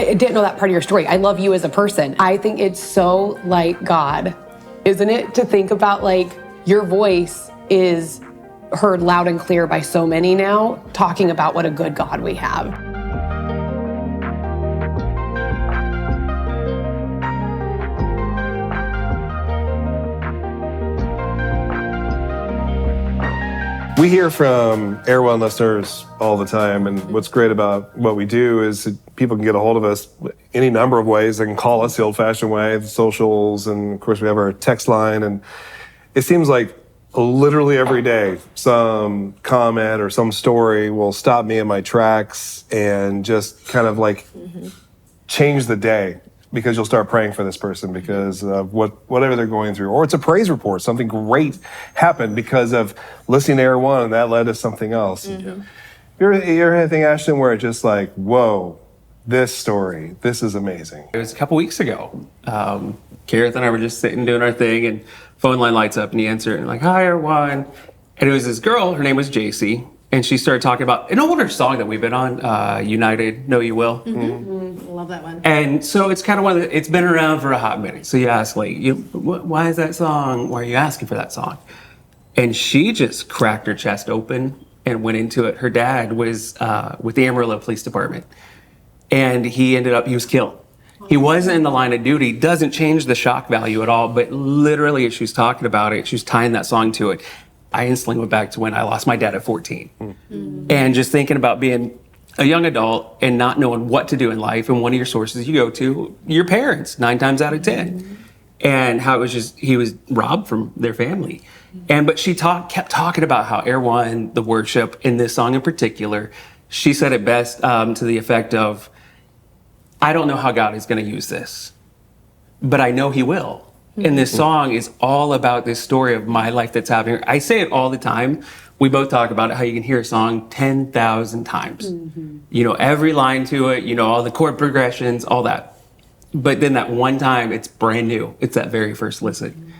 I didn't know that part of your story. I love you as a person. I think it's so like God, isn't it? To think about like your voice is heard loud and clear by so many now, talking about what a good God we have. We hear from Air1 listeners all the time, and what's great about what we do is that people can get a hold of us any number of ways. They can call us the old-fashioned way, the socials, and of course we have our text line, and it seems like literally every day some comment or some story will stop me in my tracks and just kind of like change the day, because you'll start praying for this person because of whatever they're going through. Or it's a praise report. Something great happened because of listening to Air1 and that led to something else. You ever hear anything, Ashton, where it's just like, whoa, this story, this is amazing? It was a couple weeks ago. Careth and I were just sitting doing our thing, and phone line lights up and he answered and like, hi, Air1. And it was this girl, her name was JC. And she started talking about an older song that we've been on, United, Know You Will. Love that one. And so it's kind of it's been around for a hot minute. So you ask, like, why is that song? Why are you asking for that song? And she just cracked her chest open and went into it. Her dad was with the Amarillo Police Department. And he was killed. He wasn't in the line of duty. Doesn't change the shock value at all. But literally, as she was talking about it, she was tying that song to it. I instantly went back to when I lost my dad at 14. And just thinking about being a young adult and not knowing what to do in life, and one of your sources you go to, your parents, 9 times out of 10. And how it was just, he was robbed from their family. But she kept talking about how Air1, the worship, in this song in particular, she said it best to the effect of, I don't know how God is going to use this, but I know he will. And this song is all about this story of my life that's happening. I say it all the time. We both talk about it, how you can hear a song 10,000 times. You know, every line to it, you know, all the chord progressions, all that. But then that one time, it's brand new. It's that very first listen.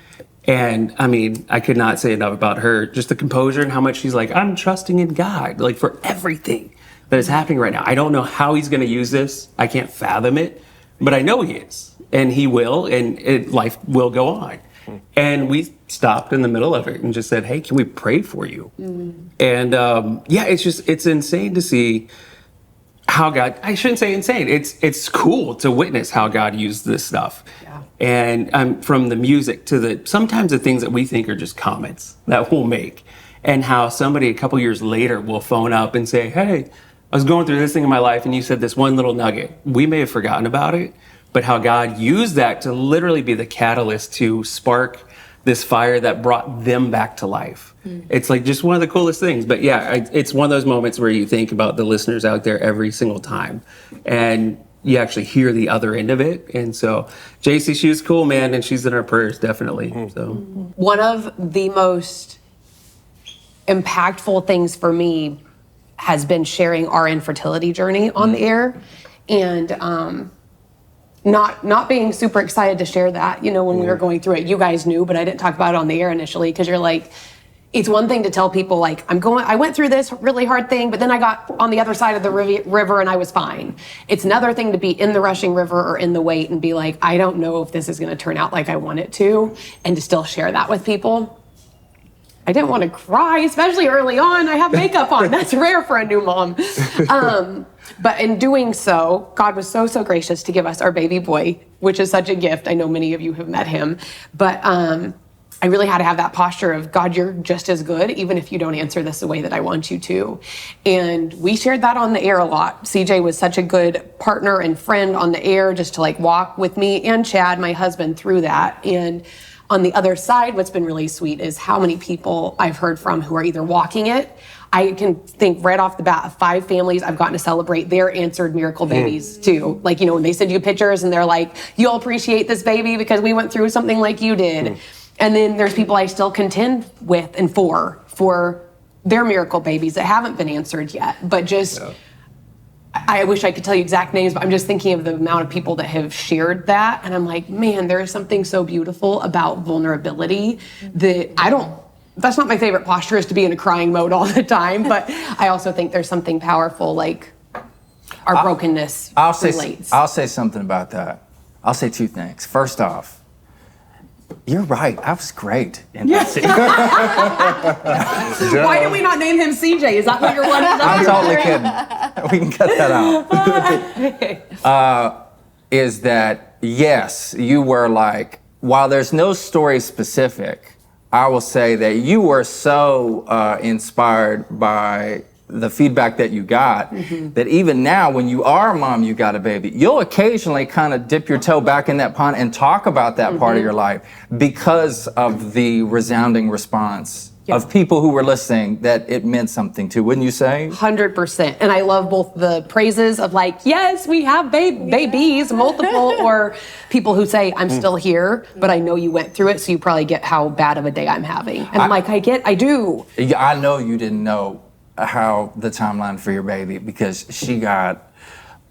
And I mean, I could not say enough about her, just the composure and how much she's like, I'm trusting in God, like for everything that is happening right now. I don't know how he's going to use this. I can't fathom it, but I know he is. And he will, and life will go on. And we stopped in the middle of it and just said, hey, can we pray for you? And it's insane to see how God, I shouldn't say insane, it's cool to witness how God used this stuff. And from the music to sometimes the things that we think are just comments that we'll make, and how somebody a couple years later will phone up and say, hey, I was going through this thing in my life and you said this one little nugget. We may have forgotten about it, but how God used that to literally be the catalyst to spark this fire that brought them back to life. It's like just one of the coolest things. But yeah, it's one of those moments where you think about the listeners out there every single time, and you actually hear the other end of it. And so JC, she was cool, man, and she's in our prayers, definitely. So one of the most impactful things for me has been sharing our infertility journey on the air, and not being super excited to share that, you know, when we were going through it. You guys knew, but I didn't talk about it on the air initially, because you're like, it's one thing to tell people like, I went through this really hard thing, but then I got on the other side of the river and I was fine. It's another thing to be in the rushing river or in the wait and be like, I don't know if this is going to turn out like I want it to, and to still share that with people. I didn't want to cry, especially early on. I have makeup on. That's rare for a new mom. But in doing so, God was so gracious to give us our baby boy, which is such a gift. I know many of you have met him. But I really had to have that posture of, God, you're just as good, even if you don't answer this the way that I want you to. And we shared that on the air a lot. CJ was such a good partner and friend on the air, just to like walk with me and Chad, my husband, through that. And on the other side, what's been really sweet is how many people I've heard from who are either walking it. I can think right off the bat of 5 families I've gotten to celebrate their answered miracle babies too. Like, you know, when they send you pictures and they're like, you'll appreciate this baby because we went through something like you did. And then there's people I still contend with and for their miracle babies that haven't been answered yet. But just, I wish I could tell you exact names, but I'm just thinking of the amount of people that have shared that. And I'm like, man, there is something so beautiful about vulnerability that that's not my favorite posture, is to be in a crying mode all the time. But I also think there's something powerful, like our brokenness relates. I'll say something about that. I'll say two things. First off, you're right. I was great in that scene. Why did we not name him CJ? Is that what you're wanting? I'm totally kidding. We can cut that out. Is that, yes, you were like, while there's no story specific, I will say that you were so inspired by the feedback that you got, that even now when you are a mom, you got a baby, you'll occasionally kind of dip your toe back in that pond and talk about that part of your life because of the resounding response of people who were listening that it meant something to, wouldn't you say? 100%. And I love both the praises of like, yes, we have babies, multiple, or people who say, I'm still here, but I know you went through it, so you probably get how bad of a day I'm having. And I'm like, I do. I know you didn't know how the timeline for your baby, because she got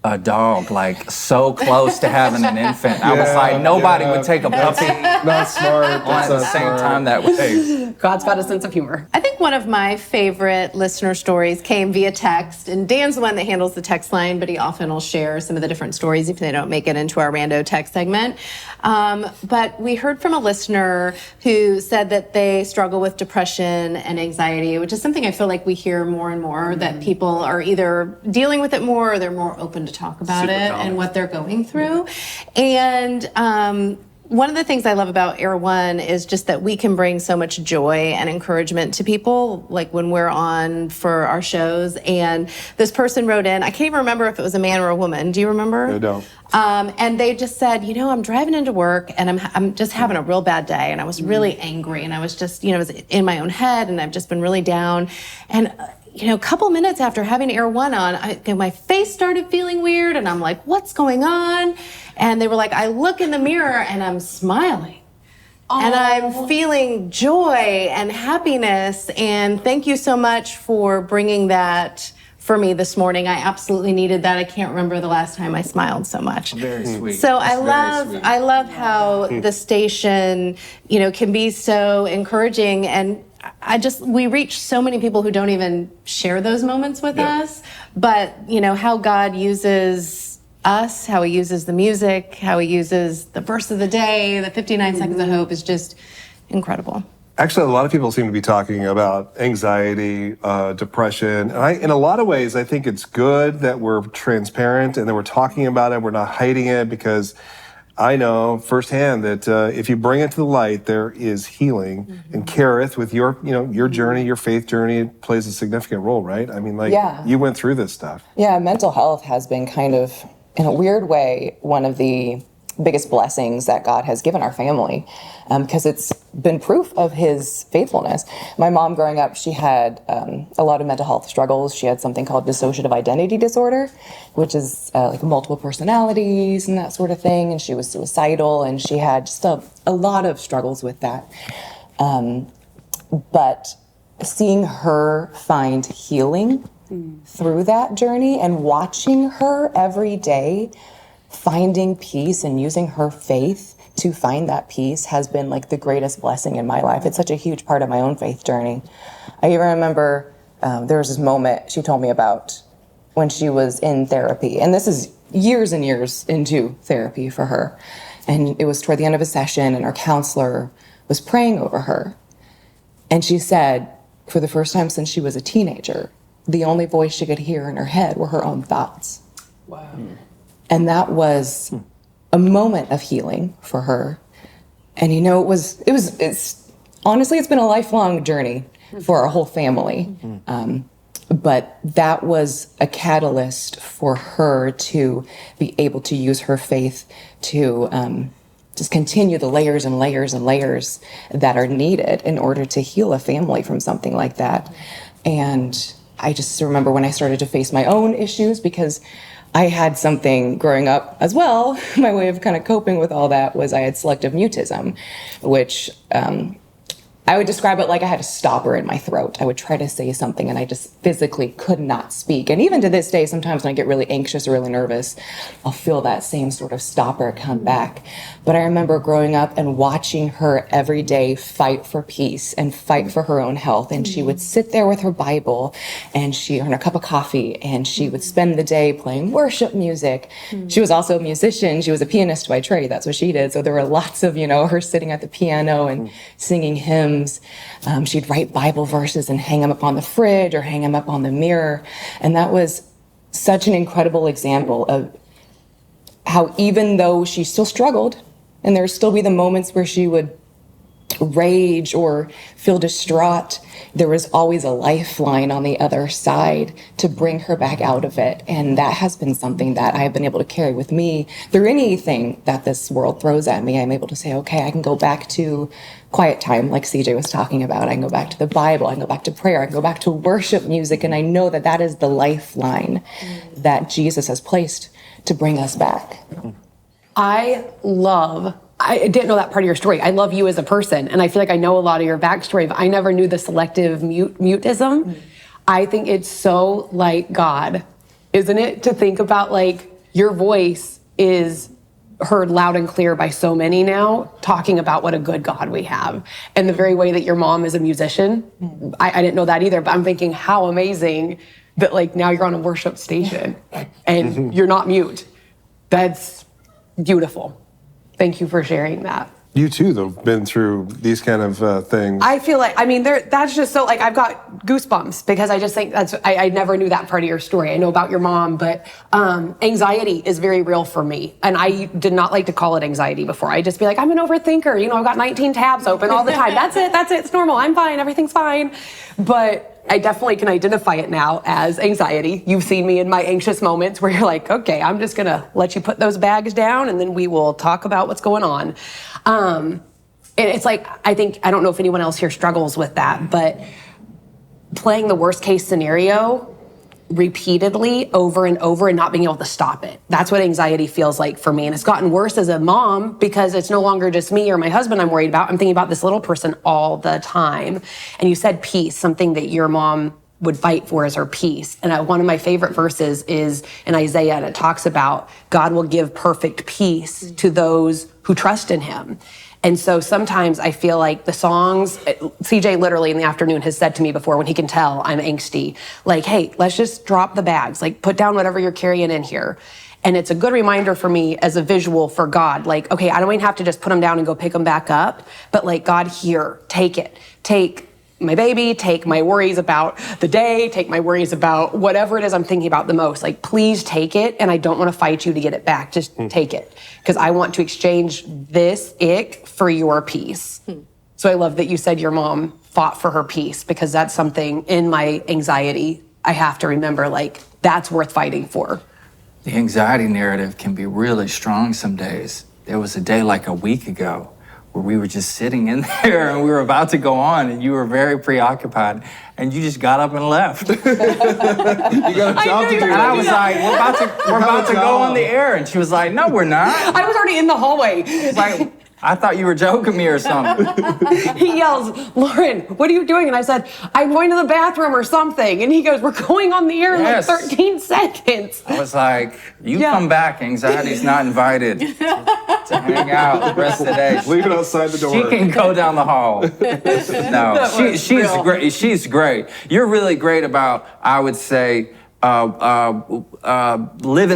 a dog like so close to having an infant. I was like, nobody would take a puppy Not smart. at the same time that way. God's got a sense of humor. I think one of my favorite listener stories came via text, and Dan's the one that handles the text line, but he often will share some of the different stories if they don't make it into our rando text segment. But we heard from a listener who said that they struggle with depression and anxiety, which is something I feel like we hear more and more, that people are either dealing with it more or they're more open to talk about Super it common. and what they're going through. And one of the things I love about Air1 is just that we can bring so much joy and encouragement to people, like when we're on for our shows. And this person wrote in, I can't even remember if it was a man or a woman. Do you remember? I don't. And they just said, I'm driving into work and I'm just having a real bad day. And I was really angry and I was just, I was in my own head and I've just been really down. And a couple minutes after having Air1 on, my face started feeling weird, and I'm like, what's going on? And they were like, I look in the mirror and I'm smiling. And I'm feeling joy and happiness, and thank you so much for bringing that for me this morning. I absolutely needed that. I can't remember the last time I smiled so much. Very sweet. So I Very sweet. love how the station, can be so encouraging, and we reach so many people who don't even share those moments with us, but how God uses us, how he uses the music, how he uses the verse of the day, the 59 seconds of hope is just incredible. Actually, a lot of people seem to be talking about anxiety, depression. And in a lot of ways, I think it's good that we're transparent and that we're talking about it. We're not hiding it, because I know firsthand that if you bring it to the light, there is healing. And Careth, with your journey, your faith journey, plays a significant role, right? I mean, you went through this stuff. Yeah, mental health has been kind of, in a weird way, one of the biggest blessings that God has given our family, because it's been proof of his faithfulness. My mom growing up, she had a lot of mental health struggles. She had something called dissociative identity disorder, which is like multiple personalities and that sort of thing. And she was suicidal, and she had just a lot of struggles with that. But seeing her find healing through that journey and watching her every day finding peace and using her faith to find that peace has been like the greatest blessing in my life. It's such a huge part of my own faith journey. I even remember there was this moment she told me about when she was in therapy, and this is years and years into therapy for her. And it was toward the end of a session, and our counselor was praying over her. And she said, for the first time since she was a teenager, the only voice she could hear in her head were her own thoughts. Wow. And that was a moment of healing for her. And it's honestly, it's been a lifelong journey for our whole family. But that was a catalyst for her to be able to use her faith to just continue the layers and layers and layers that are needed in order to heal a family from something like that. And I just remember when I started to face my own issues, because I had something growing up as well. My way of kind of coping with all that was I had selective mutism, which I would describe it like I had a stopper in my throat. I would try to say something and I just physically could not speak. And even to this day, sometimes when I get really anxious or really nervous, I'll feel that same sort of stopper come back. But I remember growing up and watching her every day fight for peace and fight for her own health. And she would sit there with her Bible and her cup of coffee, and she would spend the day playing worship music. She was also a musician. She was a pianist by trade. That's what she did. So there were lots of, her sitting at the piano and singing hymns. She'd write Bible verses and hang them up on the fridge or hang them up on the mirror. And that was such an incredible example of how, even though she still struggled, and there'd still be the moments where she would rage or feel distraught, there was always a lifeline on the other side to bring her back out of it. And that has been something that I have been able to carry with me through anything that this world throws at me. I'm able to say, okay, I can go back to quiet time, like CJ was talking about. I can go back to the Bible. I can go back to prayer. I can go back to worship music. And I know that that is the lifeline that Jesus has placed to bring us back. I didn't know that part of your story. I love you as a person, and I feel like I know a lot of your backstory, but I never knew the selective mutism. I think it's so like God, isn't it? To think about, like, your voice is heard loud and clear by so many now, talking about what a good God we have. And the very way that your mom is a musician, I didn't know that either, but I'm thinking how amazing that, like, now you're on a worship station and you're not mute. That's beautiful. Thank you for sharing that. You too, though, been through these kind of things. I feel like, that's just so, like, I've got goosebumps because I just think I never knew that part of your story. I know about your mom, but anxiety is very real for me. And I did not like to call it anxiety before. I'd just be like, I'm an overthinker. I've got 19 tabs open all the time. That's it. It's normal. I'm fine. Everything's fine. But I definitely can identify it now as anxiety. You've seen me in my anxious moments where you're like, okay, I'm just gonna let you put those bags down and then we will talk about what's going on. And it's like, I don't know if anyone else here struggles with that, but playing the worst case scenario repeatedly over and over and not being able to stop it. That's what anxiety feels like for me. And it's gotten worse as a mom because it's no longer just me or my husband I'm worried about. I'm thinking about this little person all the time. And you said peace, something that your mom would fight for is her peace. And one of my favorite verses is in Isaiah, and it talks about God will give perfect peace to those who trust in him. And so sometimes I feel like the songs, CJ literally in the afternoon has said to me before when he can tell I'm angsty, like, hey, let's just drop the bags, like put down whatever you're carrying in here. And it's a good reminder for me as a visual for God, like, okay, I don't even have to just put them down and go pick them back up, but like, God, here, take it. Take my baby, take my worries about the day, take my worries about whatever it is I'm thinking about the most. Like, please take it, and I don't want to fight you to get it back. Just take it, because I want to exchange this ick for your peace. So I love that you said your mom fought for her peace, because that's something in my anxiety I have to remember, like, that's worth fighting for. The anxiety narrative can be really strong some days. There was a day like a week ago where we were just sitting in there and we were about to go on and you were very preoccupied and you just got up and left. You got a job to do. And I was like, we're about to go on the air. And she was like, no, we're not. I was already in the hallway. It's like, I thought you were joking me or something. He yells, Lauren, what are you doing? And I said, I'm going to the bathroom or something. And he goes, we're going on the air in like 13 seconds. I was like, you come back. Anxiety's not invited to hang out the rest of the day. Leave it outside the door. She can go down the hall. No, she's great. She's great. You're really great about, I would say, living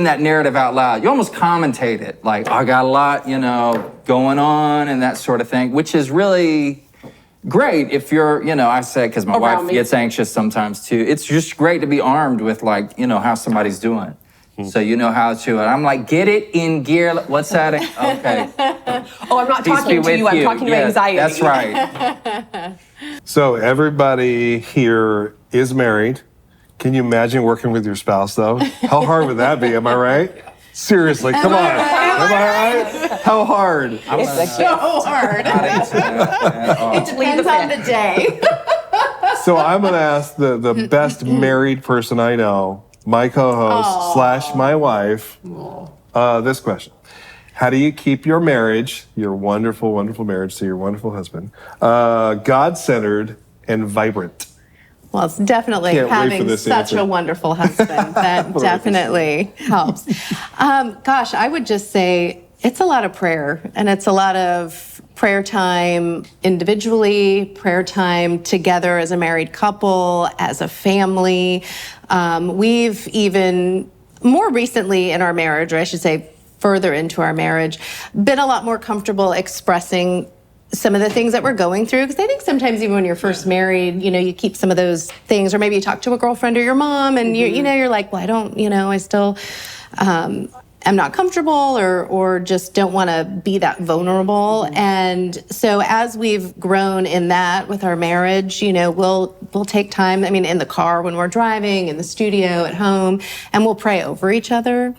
that narrative out loud. You almost commentate it, like, I got a lot, going on and that sort of thing, which is really great if you're, I say, because my wife gets anxious sometimes too. It's just great to be armed with, like, how somebody's doing. So you know how to, and I'm like, get it in gear. What's that? Okay. Oh, I'm not talking to you. I'm talking to anxiety. That's right. So everybody here is married. Can you imagine working with your spouse, though? How hard would that be? Am I right? Seriously, come on. Am I right? How hard? It's so hard. It depends on the day. So I'm going to ask the best married person I know, my co-host / my wife, this question. How do you keep your marriage, your wonderful, wonderful marriage to your wonderful husband, God-centered and vibrant? Well, it's definitely Can't wait for having this such answer. a wonderful husband. That definitely helps. Gosh, I would just say it's a lot of prayer, and it's a lot of prayer time individually, prayer time together as a married couple, as a family. We've even more recently in our marriage, or I should say further into our marriage, been a lot more comfortable expressing some of the things that we're going through, because I think sometimes even when you're first married, you keep some of those things, or maybe you talk to a girlfriend or your mom, and you're like, well, I don't, I still am not comfortable, or just don't want to be that vulnerable. And so as we've grown in that with our marriage, we'll take time. I mean, in the car when we're driving, in the studio, at home, and we'll pray over each other.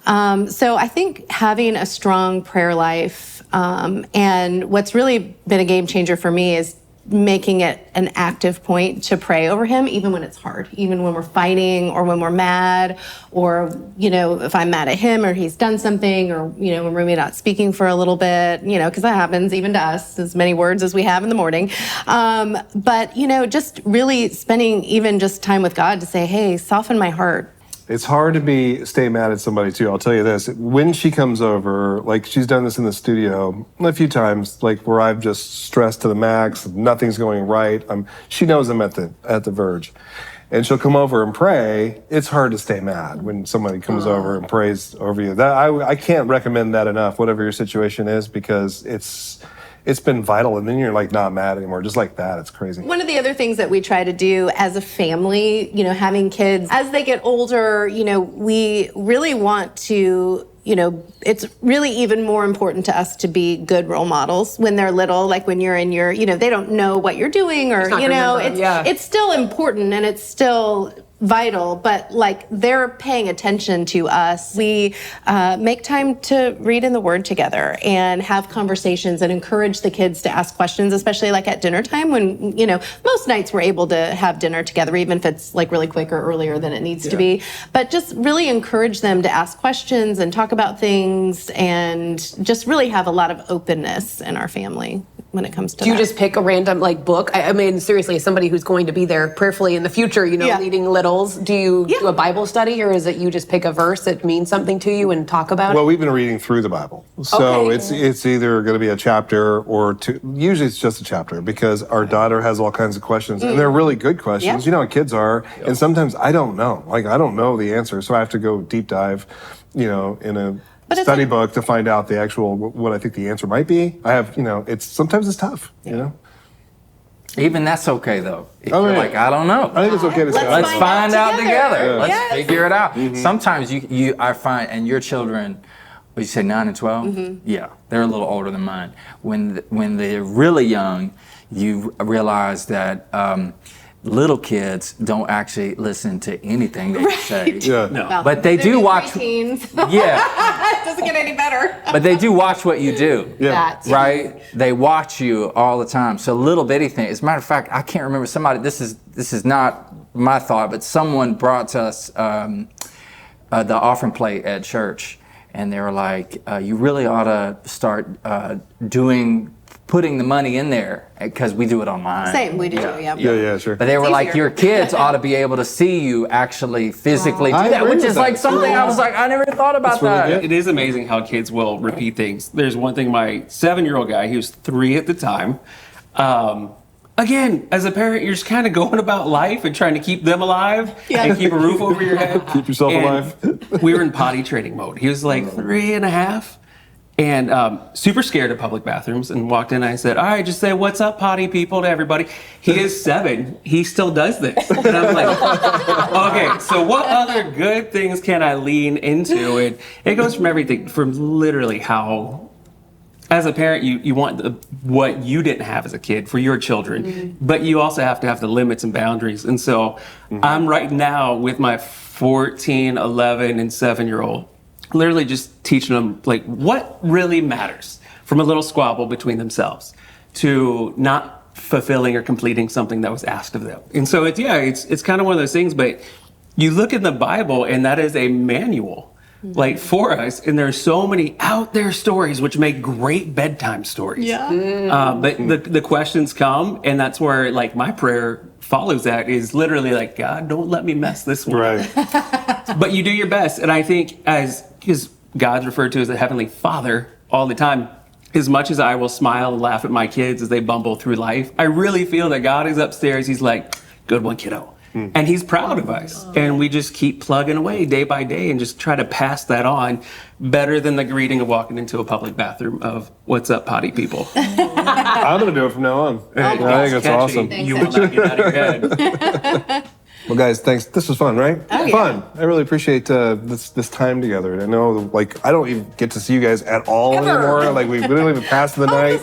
So I think having a strong prayer life. And what's really been a game changer for me is making it an active point to pray over him, even when it's hard, even when we're fighting or when we're mad, or, if I'm mad at him or he's done something, or, when we're maybe not speaking for a little bit, because that happens even to us, as many words as we have in the morning. But, just really spending even just time with God to say, hey, soften my heart. It's hard to stay mad at somebody too. I'll tell you this: when she comes over, like she's done this in the studio a few times, like where I've just stressed to the max, nothing's going right. She knows I'm at the verge, and she'll come over and pray. It's hard to stay mad when somebody comes over and prays over you. That I can't recommend that enough. Whatever your situation is, because it's been vital, and then you're like not mad anymore. Just like that, it's crazy. One of the other things that we try to do as a family, having kids, as they get older, we really want to, it's really even more important to us to be good role models when they're little, like when you're in your, they don't know what you're doing, or, it's still important, and it's still vital, but like they're paying attention to us. We make time to read in the Word together and have conversations and encourage the kids to ask questions, especially like at dinner time when, most nights we're able to have dinner together, even if it's like really quick or earlier than it needs to be. But just really encourage them to ask questions and talk about things, and just really have a lot of openness in our family when it comes to Do you just pick a random book? I mean, seriously, as somebody who's going to be there prayerfully in the future, leading littles, do you do a Bible study, or is it you just pick a verse that means something to you and talk about it? Well, we've been reading through the Bible. So it's either going to be a chapter or two. Usually it's just a chapter, because our daughter has all kinds of questions, and they're really good questions. You know how kids are. And sometimes I don't know. I don't know the answer. So I have to go deep dive, in a study book to find out the actual, what I think the answer might be. I have, sometimes it's tough, Even that's okay, though. If you're like, I don't know. I think it's okay to say, Let's find out together. Yeah. Let's figure it out. Sometimes I find, and your children, what you say, 9 and 12? Yeah, they're a little older than mine. When they're really young, you realize that little kids don't actually listen to anything they say. Yeah. But they do watch. Teens. Yeah. It doesn't get any better. But they do watch what you do. Yeah. Right? They watch you all the time. So little bitty thing. As a matter of fact, I can't remember somebody. This is not my thought, but someone brought to us the offering plate at church, and they were like, "You really ought to start putting the money in there, because we do it online." Same, we do, yeah. Yeah, sure. But they were like, easier. your kids ought to be able to see you actually physically do I that, agree which with is like that. something I was like, I never thought about really that. good. It is amazing how kids will repeat things. There's one thing, my 7-year-old guy, he was 3 at the time. Again, as a parent, you're just kind of going about life and trying to keep them alive and keep a roof over your head. Keep yourself And alive. we were in potty training mode. He was like 3.5. And super scared of public bathrooms, and walked in and I said, all right, just say what's up, potty people, to everybody. He is 7. He still does this. And I'm like, okay, so what other good things can I lean into? And it goes from everything, from literally how, as a parent, you want what you didn't have as a kid for your children, but you also have to have the limits and boundaries. And so I'm right now with my 14, 11, and 7-year-old, literally just teaching them like what really matters, from a little squabble between themselves to not fulfilling or completing something that was asked of them. And so it's kind of one of those things, but you look in the Bible and that is a manual like for us. And there's so many out there stories which make great bedtime stories. Yeah. But the questions come, and that's where like my prayer follows that is literally like, God, don't let me mess this one. Right. But you do your best. And I think because God's referred to as a heavenly father all the time, as much as I will smile and laugh at my kids as they bumble through life, I really feel that God is upstairs. He's like, good one, kiddo. And he's proud of us. And we just keep plugging away day by day and just try to pass that on better than the greeting of walking into a public bathroom of what's up, potty people. I'm going to do it from now on. I think it's Catchy. awesome. You will not get out of your head. Well, guys, thanks. This was fun, right? Oh, yeah. Fun. I really appreciate this time together. And I know, like, I don't even get to see you guys at all anymore. Like, we don't even pass the night.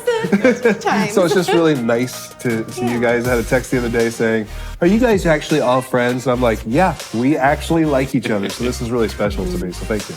So it's just really nice to see you guys. I had a text the other day saying, are you guys actually all friends? And I'm like, yeah, we actually like each other. So this is really special to me. So thank you.